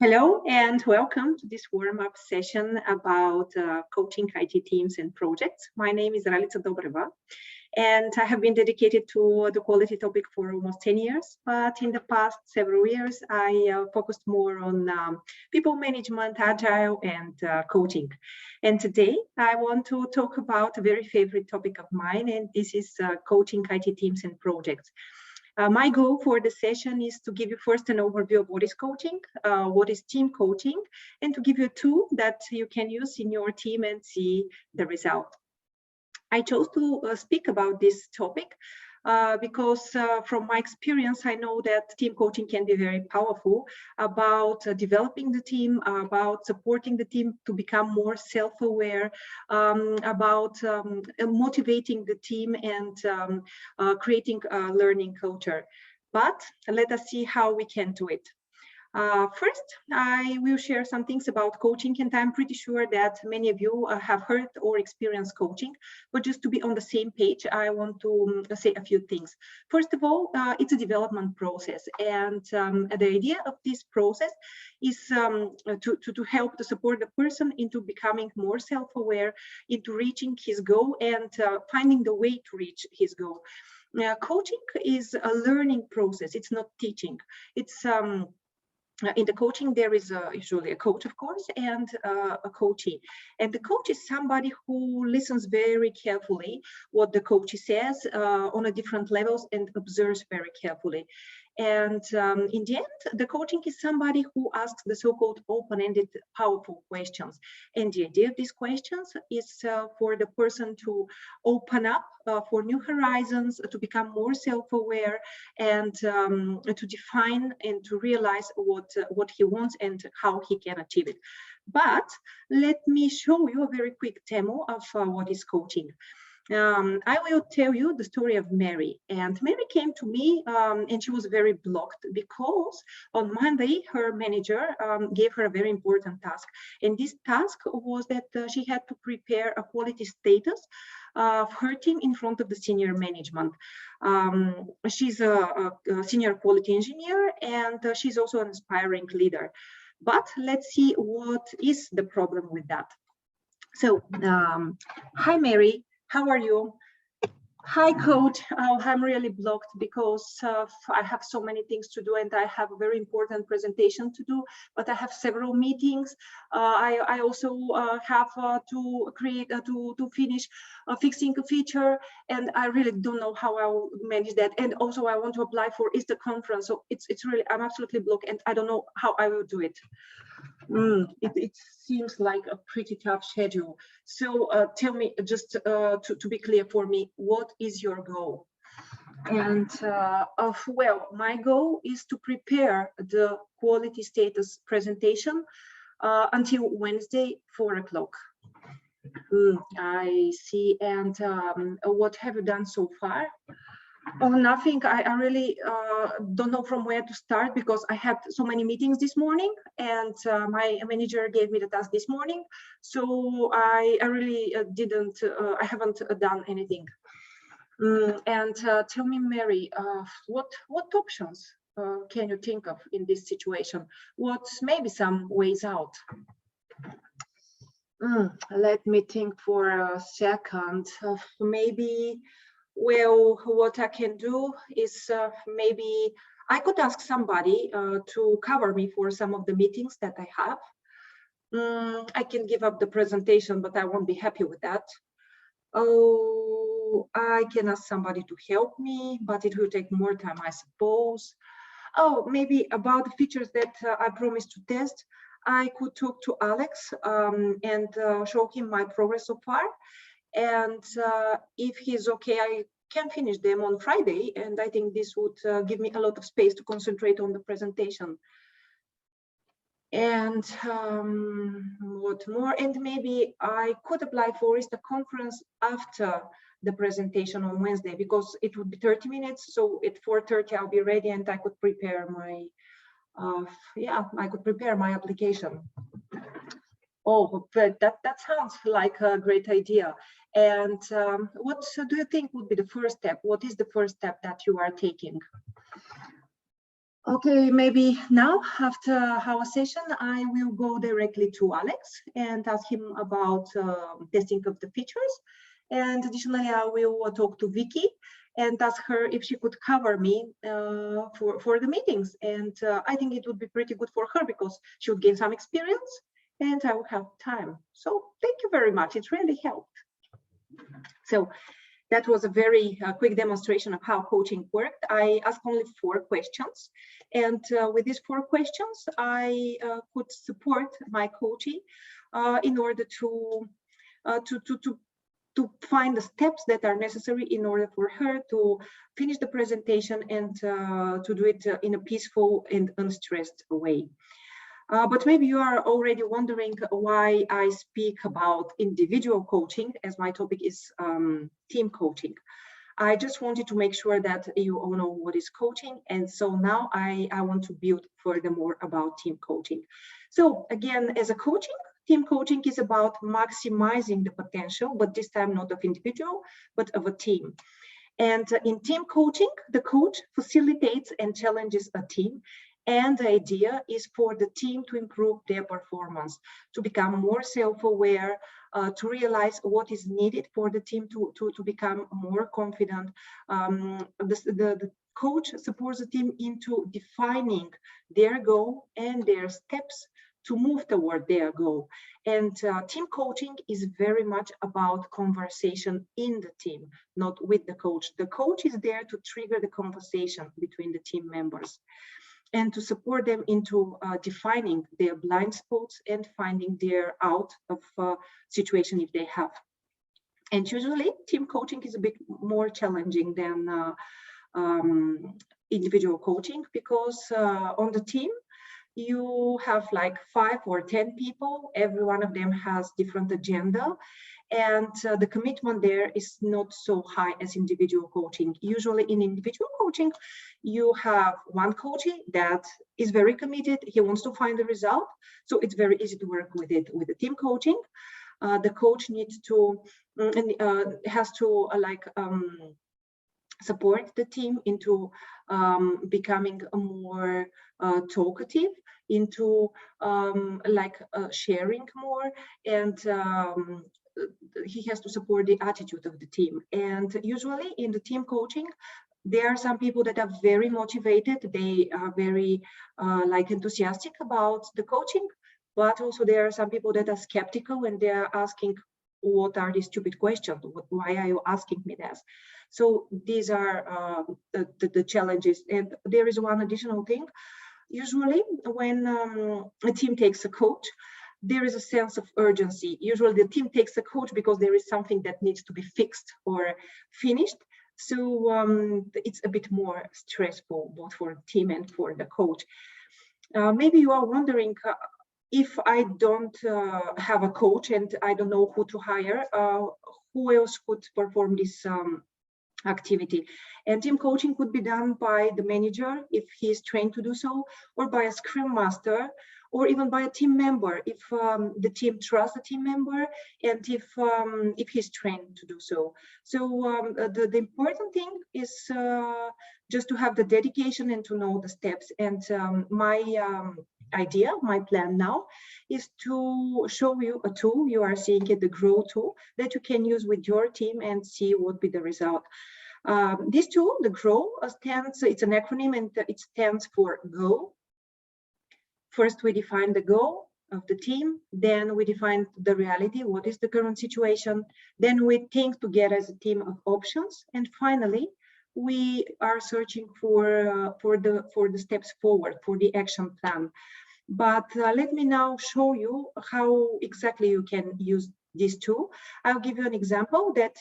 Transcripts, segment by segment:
Hello and welcome to this warm-up session about coaching IT teams and projects. My name is Ralitsa Dobreva, and I have been dedicated to the quality topic for almost 10 years. But in the past several years, I focused more on people management, agile, and coaching. And today, I want to talk about a very favorite topic of mine, and this is coaching IT teams and projects. My goal for the session is to give you first an overview of what is coaching, what is team coaching, and to give you a tool that you can use in your team and see the result. I chose to speak about this topic because from my experience, I know that team coaching can be very powerful about developing the team, about supporting the team to become more self-aware, about motivating the team and creating a learning culture. But let us see how we can do it. First, I will share some things about coaching, and I'm pretty sure that many of you have heard or experienced coaching, but just to be on the same page, I want to say a few things. First of all, it's a development process, and the idea of this process is to help to support the person into becoming more self-aware, into reaching his goal and finding the way to reach his goal. Coaching is a learning process. It's not teaching. It's in the coaching, there is usually a coach, of course, and a coachee. And the coach is somebody who listens very carefully what the coach says on a different levels and observes very carefully. And in the end, the coaching is somebody who asks the so-called open-ended, powerful questions. And the idea of these questions is for the person to open up for new horizons, to become more self-aware, and to define and to realize what he wants and how he can achieve it. But let me show you a very quick demo of what is coaching. I will tell you the story of Mary. And Mary came to me and she was very blocked because on Monday, her manager gave her a very important task. And this task was that she had to prepare a quality status of her team in front of the senior management. She's a senior quality engineer and she's also an aspiring leader. But let's see what is the problem with that. So, hi, Mary. How are you? Hi, coach. I'm really blocked because I have so many things to do and I have a very important presentation to do, but I have several meetings. I also have to create, to finish fixing a feature, and I really don't know how I will manage that. And also I want to apply for ISTA conference. So it's really, I'm absolutely blocked and I don't know how I will do it. It seems like a pretty tough schedule. So tell me, just to be clear for me, what is your goal? And well, my goal is to prepare the quality status presentation until Wednesday, 4 o'clock. I see. And what have you done so far? Oh, nothing. I really don't know from where to start because I had so many meetings this morning and my manager gave me the task this morning. So I really I haven't done anything. And tell me, Mary, what options can you think of in this situation? What's maybe some ways out? Let me think for a second. Maybe. Well, what I can do is maybe I could ask somebody to cover me for some of the meetings that I have. I can give up the presentation, but I won't be happy with that. Oh, I can ask somebody to help me, but it will take more time, I suppose. Oh, maybe about the features that I promised to test, I could talk to Alex and show him my progress so far. And if he's okay, I can finish them on Friday. And I think this would give me a lot of space to concentrate on the presentation. And what more? And maybe I could apply for ISTA conference after the presentation on Wednesday, because it would be 30 minutes. So at 4:30, I'll be ready and I could prepare my, I could prepare my application. Oh, but that sounds like a great idea. And what do you think would be the first step? What is the first step that you are taking? Okay, maybe now after our session, I will go directly to Alex and ask him about testing of the features. And additionally, I will talk to Vicky and ask her if she could cover me for the meetings. And I think it would be pretty good for her because she would gain some experience and I will have time. So thank you very much. It really helped. So that was a very quick demonstration of how coaching worked. I asked only 4 questions. And with these 4 questions, I could support my coachee in order to find the steps that are necessary in order for her to finish the presentation and to do it in a peaceful and unstressed way. But maybe you are already wondering why I speak about individual coaching, as my topic is team coaching. I just wanted to make sure that you all know what is coaching. And so now I want to build furthermore about team coaching. So again, as a coaching, team coaching is about maximizing the potential, but this time not of individual, but of a team. And in team coaching, the coach facilitates and challenges a team. And the idea is for the team to improve their performance, to become more self-aware, to realize what is needed for the team to become more confident. The coach supports the team into defining their goal and their steps to move toward their goal. And team coaching is very much about conversation in the team, not with the coach. The coach is there to trigger the conversation between the team members and to support them into defining their blind spots and finding their out of situation if they have. And usually team coaching is a bit more challenging than individual coaching because on the team, you have like 5 or 10 people, every one of them has different agenda. And the commitment there is not so high as individual coaching. Usually in individual coaching, you have one coachee that is very committed. He wants to find the result. So it's very easy to work with it. With the team coaching, the coach needs to, has to support the team into becoming more talkative, into sharing more, and he has to support the attitude of the team. And usually in the team coaching, there are some people that are very motivated. They are very enthusiastic about the coaching, but also there are some people that are skeptical and they are asking, what are these stupid questions? Why are you asking me this? So these are the challenges. And there is one additional thing. Usually when a team takes a coach, there is a sense of urgency. Usually the team takes a coach because there is something that needs to be fixed or finished. So it's a bit more stressful, both for the team and for the coach. Maybe you are wondering, if I don't have a coach and I don't know who to hire, who else could perform this activity? And team coaching could be done by the manager if he is trained to do so, or by a scrum master, or even by a team member if the team trusts the team member and if he's trained to do so. So the important thing is just to have the dedication and to know the steps. And my plan now is to show you a tool. You are seeing it, the Grow tool, that you can use with your team and see what be the result. This tool, the Grow, it's an acronym and it stands for Go. First, we define the goal of the team. Then we define the reality. What is the current situation? Then we think together as a team of options. And finally, we are searching for the steps forward, for the action plan. But let me now show you how exactly you can use this tool. I'll give you an example that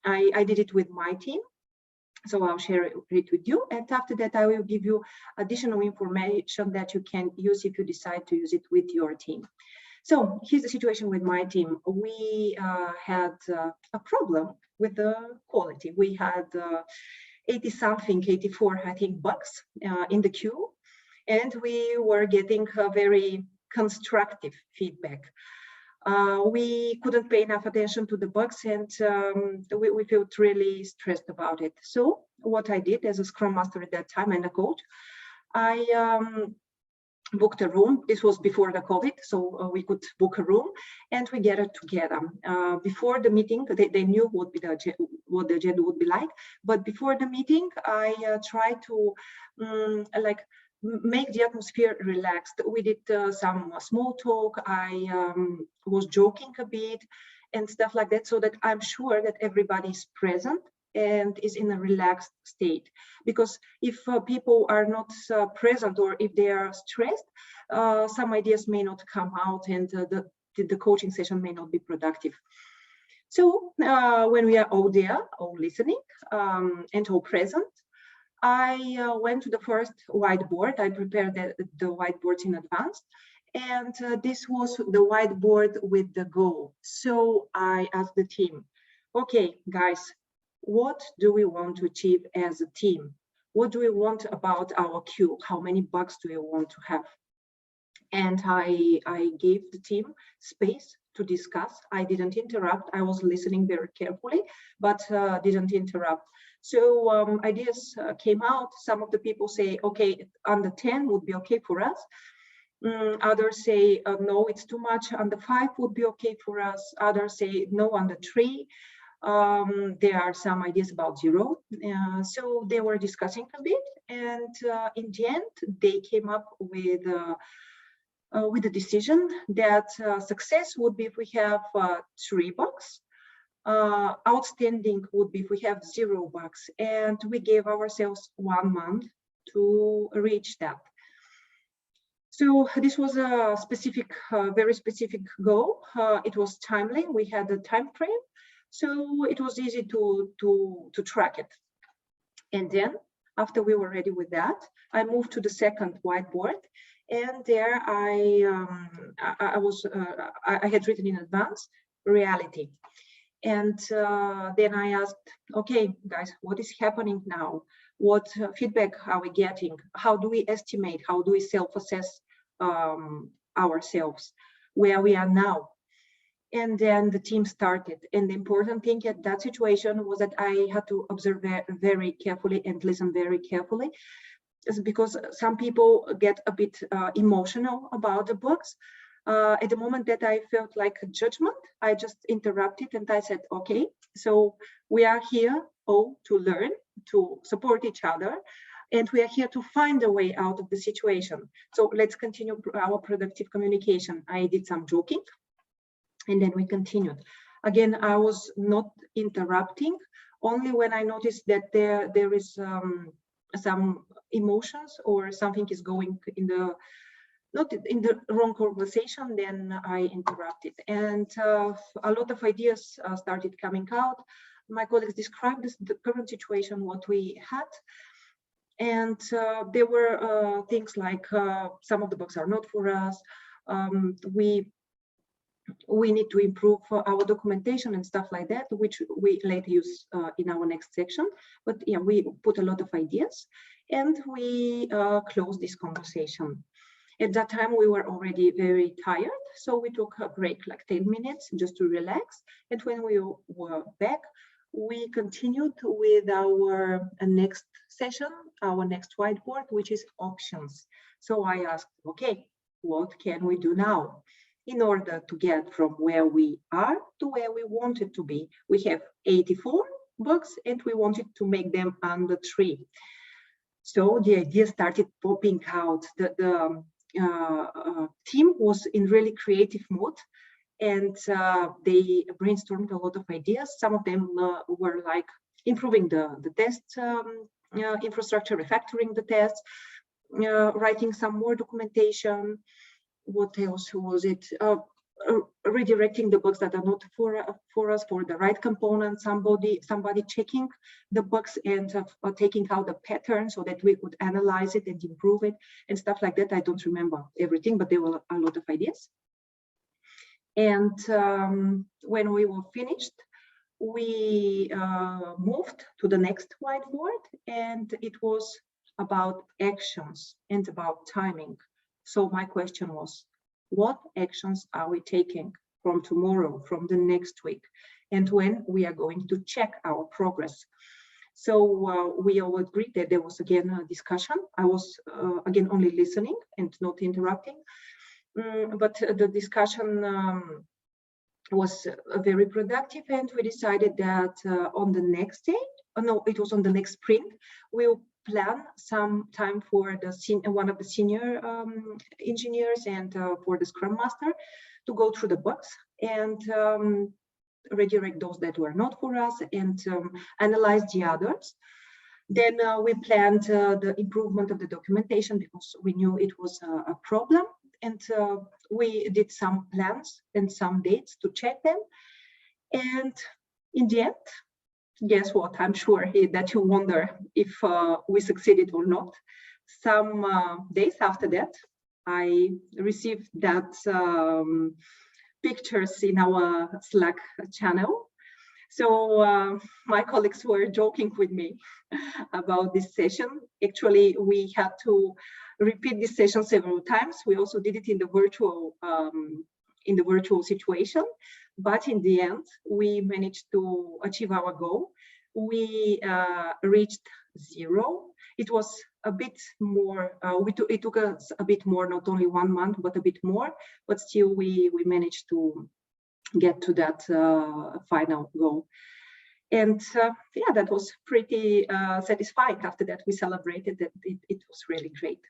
I did it with my team. So I'll share it with you. And after that, I will give you additional information that you can use if you decide to use it with your team. So here's the situation with my team. We had a problem with the quality. We had 80-something, 84, I think, bugs in the queue. And we were getting a very constructive feedback. We couldn't pay enough attention to the bugs and we felt really stressed about it. So what I did as a Scrum Master at that time and a coach, I booked a room. This was before the COVID, so we could book a room, and we gathered together. Before the meeting, they knew what the agenda would be like, but before the meeting, I tried to make the atmosphere relaxed. We did some small talk. I was joking a bit and stuff like that, so that I'm sure that everybody is present and is in a relaxed state. Because if people are not present, or if they are stressed, some ideas may not come out, and the coaching session may not be productive. So when we are all there, all listening, and all present, I went to the first whiteboard. I prepared the whiteboards in advance, and this was the whiteboard with the goal. So I asked the team, okay, guys, what do we want to achieve as a team? What do we want about our queue? How many bugs do we want to have? And I gave the team space to discuss. I didn't interrupt. I was listening very carefully, but didn't interrupt. So ideas came out. Some of the people say, okay, under 10 would be okay for us. Others say, no, it's too much. Under 5 would be okay for us. Others say, no, under 3. There are some ideas about 0. So they were discussing a bit, and in the end, they came up with a decision that success would be if we have 3 bugs. Outstanding would be if we have 0 bugs, and we gave ourselves 1 month to reach that. So this was a specific, very specific goal. It was timely. We had a time frame, so it was easy to track it. And then, after we were ready with that, I moved to the second whiteboard, and there I had written in advance reality. And then I asked, okay, guys, what is happening now? What feedback are we getting? How do we estimate? How do we self-assess ourselves, where we are now? And then the team started. And the important thing at that situation was that I had to observe very carefully and listen very carefully, because some people get a bit emotional about the books. At the moment that I felt like a judgment, I just interrupted and I said, okay, so we are here all to learn, to support each other, and we are here to find a way out of the situation. So let's continue our productive communication. I did some joking, and then we continued. Again, I was not interrupting, only when I noticed that there is some emotions or something is going not in the wrong conversation, then I interrupted. And a lot of ideas started coming out. My colleagues described the current situation, what we had. And there were things like some of the books are not for us. We need to improve our documentation and stuff like that, which we later use in our next section. But yeah, we put a lot of ideas, and we closed this conversation. At that time, we were already very tired, so we took a break, like 10 minutes, just to relax. And when we were back, we continued with our next session, our next whiteboard, which is options. So I asked, okay, what can we do now in order to get from where we are to where we wanted to be? We have 84 books, and we wanted to make them under 3. So the idea started popping out. The team was in really creative mode, and they brainstormed a lot of ideas. Some of them were like improving the test infrastructure, refactoring the tests, writing some more documentation. What else was it? Redirecting the bugs that are not for us, for the right component. Somebody checking the bugs and taking out the pattern so that we could analyze it and improve it and stuff like that. I don't remember everything, but there were a lot of ideas. And when we were finished, we moved to the next whiteboard, and it was about actions and about timing. So my question was, what actions are we taking from tomorrow, from the next week, and when we are going to check our progress? So we all agreed that there was again a discussion. I was again only listening and not interrupting. But the discussion was very productive, and we decided that on the next day, no, it was on the next sprint, we'll plan some time for one of the senior engineers and for the Scrum Master to go through the bugs and redirect those that were not for us and analyze the others. Then we planned the improvement of the documentation because we knew it was a problem, and we did some plans and some dates to check them. And in the end, guess what? I'm sure that you wonder if we succeeded or not. Some days after that, I received that pictures in our Slack channel. So my colleagues were joking with me about this session. Actually, we had to repeat this session several times. We also did it in the virtual situation, but in the end, we managed to achieve our goal. We reached 0. It was a bit more. It took us a bit more, not only 1 month, but a bit more. But still, we managed to get to that final goal. And yeah, that was pretty satisfying. After that, we celebrated that it was really great.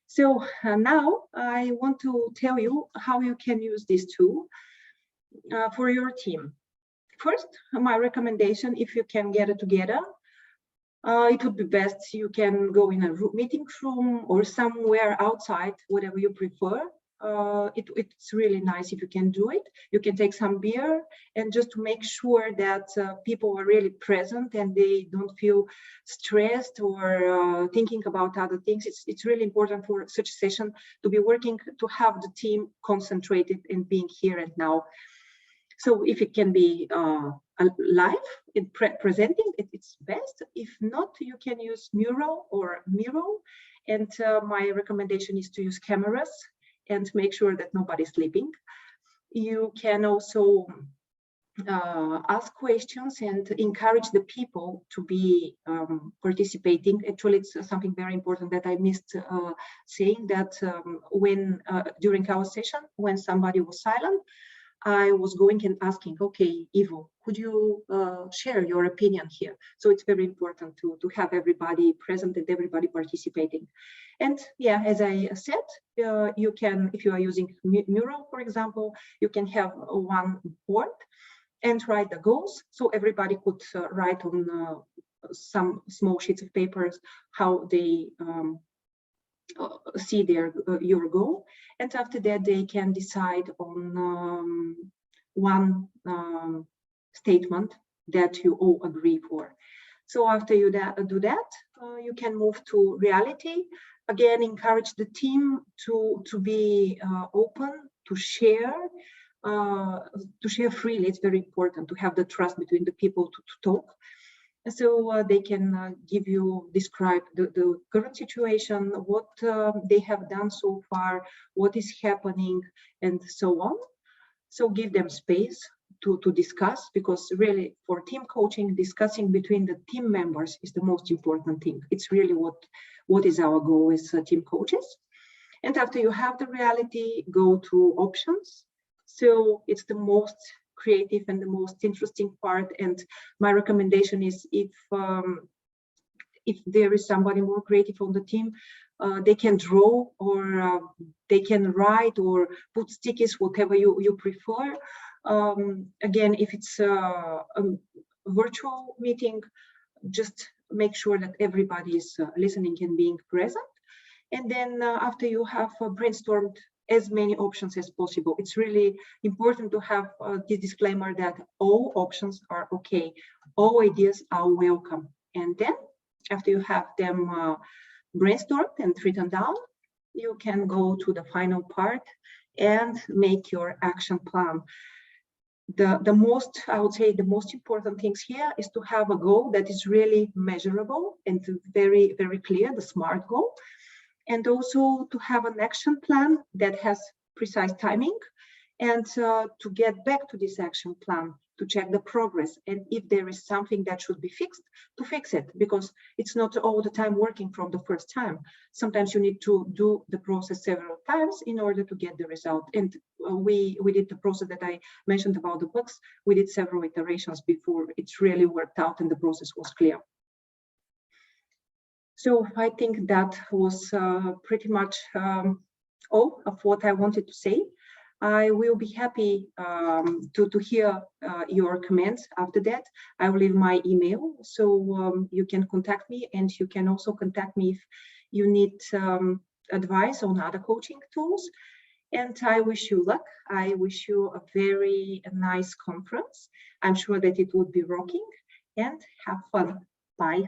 So now I want to tell you how you can use this tool for your team. First, my recommendation, if you can get it together, it would be best you can go in a meeting room or somewhere outside, whatever you prefer. It's really nice if you can do it. You can take some beer and just to make sure that people are really present and they don't feel stressed or thinking about other things. It's really important for such a session to be working, to have the team concentrated and being here and now. So if it can be live in presenting, it's best. If not, you can use Mural or Miro. And my recommendation is to use cameras and make sure that nobody's sleeping. You can also ask questions and encourage the people to be participating. Actually, it's something very important that I missed saying, that when during our session, when somebody was silent, I was going and asking, okay, Ivo, could you share your opinion here? So it's very important to have everybody present and everybody participating. And yeah, as I said, you can, if you are using Mural, for example, you can have one board and write the goals. So everybody could write on some small sheets of papers how they see your goal, and after that they can decide on one statement that you all agree for. So after you do that, you can move to reality. Again, encourage the team to be open, to share freely. It's very important to have the trust between the people to talk. So they can describe the current situation, what they have done so far, what is happening, and so on. So give them space to discuss, because really for team coaching, discussing between the team members is the most important thing. It's really what is our goal as team coaches. And after you have the reality, go to options. So it's the most creative and the most interesting part. And my recommendation is, if there is somebody more creative on the team, they can draw, or they can write, or put stickies, whatever you prefer. Again, if it's a virtual meeting, just make sure that everybody is listening and being present. And then after you have brainstormed as many options as possible, it's really important to have this disclaimer that all options are okay, all ideas are welcome. And then after you have them brainstormed and written down, you can go to the final part and make your action plan. I would say the most important things here is to have a goal that is really measurable and very, very clear, the SMART goal. And also to have an action plan that has precise timing, and to get back to this action plan, to check the progress, and if there is something that should be fixed, to fix it, because it's not all the time working from the first time. Sometimes you need to do the process several times in order to get the result. And we did the process that I mentioned about the bugs. We did several iterations before it's really worked out and the process was clear. So I think that was pretty much all of what I wanted to say. I will be happy to hear your comments after that. I will leave my email, so you can contact me, and you can also contact me if you need advice on other coaching tools. And I wish you luck. I wish you a very nice conference. I'm sure that it would be rocking, and have fun. Bye.